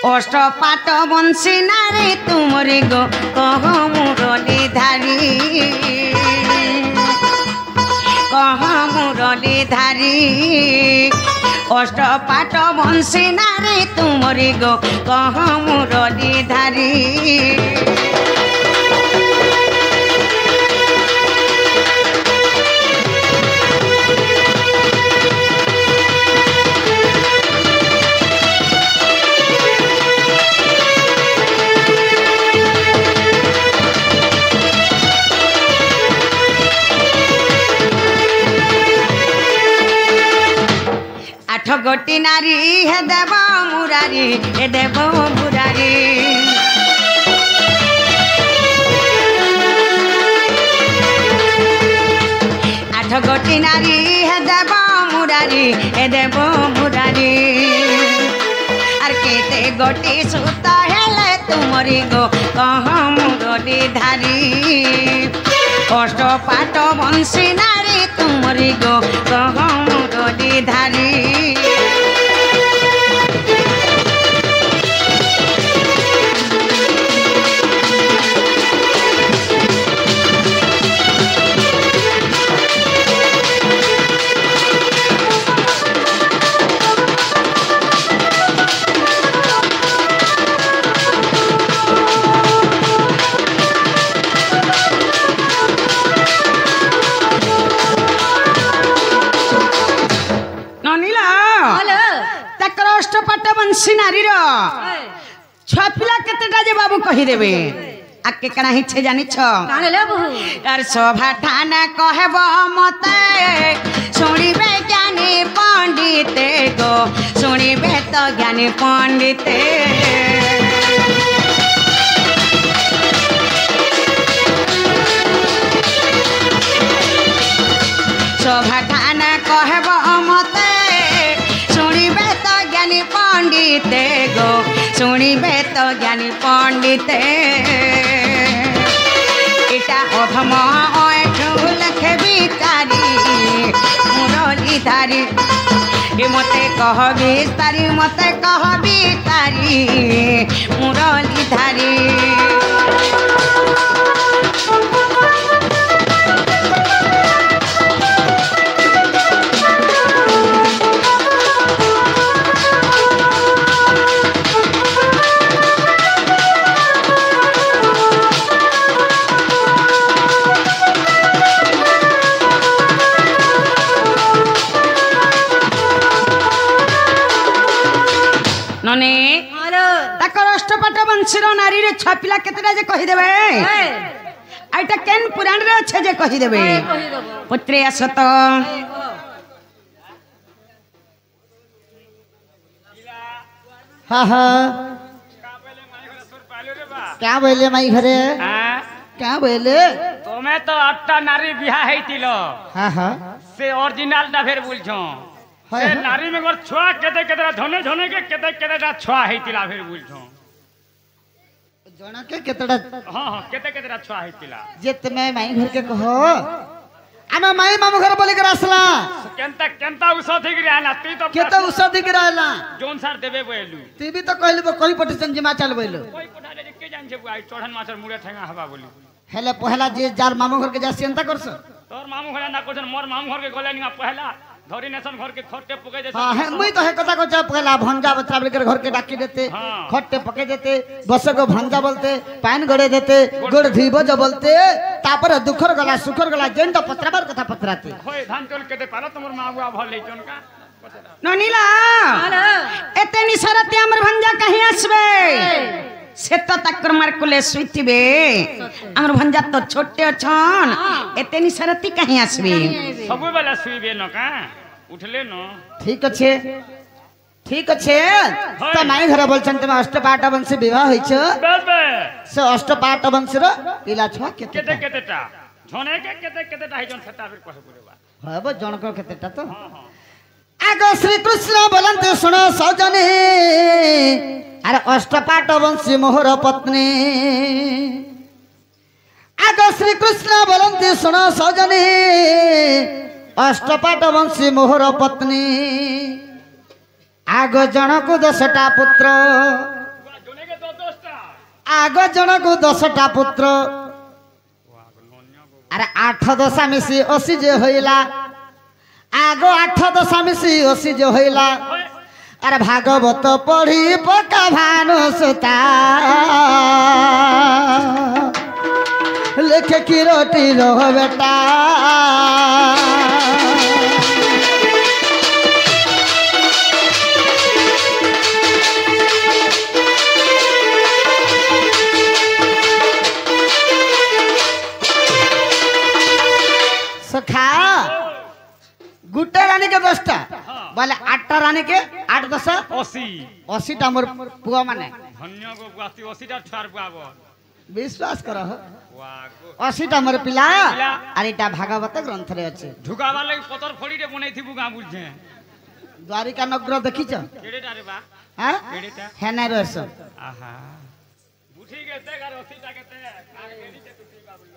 अष्ट पाट बंशी नारे तुमरे गो कह मुरली धारी कह मुरली धारी अष्ट पाट बंशी नारे तुमरे गो कह मुरली धारी आठ गोटी नारी हे देव मुरारी हे देव मुरारी आठ गोटी नारी हे देव मुरारी हे देव मुरारी आर केते गोटी सुत हेले तुमरी गो कह मुरली धारी अष्ट पाट बंशी नारी तुमरी गो कह मुरली धारी बंशी नारी छुआ पिला केतेटा जे बाबू कहीदेवे आके कणा हिच्छे जानी छ यार शोभा ठाना कहब मते सुनिबे ज्ञानी पंडिते गो सुनिबे तो ज्ञानी पंडिते शोभा ठाना कहब मते पंडिते गो सुनिबे तो ज्ञानी पंडिते इटा अधम लखे बिचारी मुरली धारी मते कह बिस्तारी मते कह बिचारी मुरली धारी अष्टपाट बंशीर नारी रे छपिला केतेटा जे कहीदेवे आइटा केन पुराण रे अच्छे जे कहीदेवे पुत्रे असत हाँ हाँ क्या बोले माई घरे क्या बोले तुम्हें तो 8टा नारी बिहा हेतिलो हाँ हाँ से ओरिजिनल टा फेर बुलछो से नारी में गोर छुआ केते केतेटा धने धने के केते केतेटा छुआ हेतिला फेर बुलछो जना के केतेटा हां हां केते केतेटा छुआ हेतिला जे तमे माई घर के कहो आमे माई मामू घर बोले के रासला केनता केनता उसाथि गिरा ना ती तो केते उसाथि गिरा ना जोन सर देबे बोलू ती भी तो कहलबो कोई पटिशन जिमा चल बोलू कोई पठाले के जान छे बुआई चढ़न माछर मुड़े ठेंगा हवा बोली हेले पहला जे जार मामू घर के जा चिंता करस तोर मामू घर ना कोजन मोर मामू घर के गोले निया पहला धरी नेशन घर के खट्टे पके देते हां मुई तो है कथा को जा पहला भंजा बत्रा लेकर घर के डाकी देते खट्टे पके देते बस को भंजा बोलते पान गड़े देते गुड़ धीबो जो बोलते तापर दुखर गला सुखर गला जेन तो पत्राबर कथा पत्राती होय धान तोल के दे पाला तमर मागुआ भल ले जोन का ननीला एते निसरते हमर भंजा कहीं आसबे से तो तकर मार कुले सुइतिबे हमर भंजा तो छोटे अछन एते निसरती कहीं आसबे सब बेला सुइबे न का उठले न ठीक अच्छे तो माई घर बोलछन तमे अष्टपाट वंश विवाह होई छ बे से अष्टपाट वंश रो इला छ केते केतेटा झने के केते केतेटा है जोन छटा फिर कहे बोलेबा हबो जनक केतेटा तो आगो श्री कृष्ण बोलंते सुनो सजनी अरे अष्टपाट वंशी मोहर पत्नी आगो श्री कृष्ण बोलंते सुनो सजनी अष्टपाट वंशी मोहर पत्नी आगो जनक 10टा पुत्र आग जन को 10टा पुत्र अरे 8 दशा मिसी 80 जे होइला आग 8 दशा मिसी 80 जे होइला अरे भागवत पढ़ी पका भानु सुता लेखे की रोटी रो बेटा सखा गुटे रानी के 10टा बोले 8टा रानी के 8 10 80टा मोर पुआ माने धन्य गो बुआती 80टा छार बुआबो विश्वास करो 80टा मोर पिला अरे एटा भागवत ग्रंथ रे अछि ढुकावा लई पतर फोड़ी रे बनैथिबु गा बुझे द्वारिका नगर देखिछ केडेटा रे बा हां केडेटा है नै रहस आहा बुठी के ते 80टा के ते कार केडी के टूटी का बोल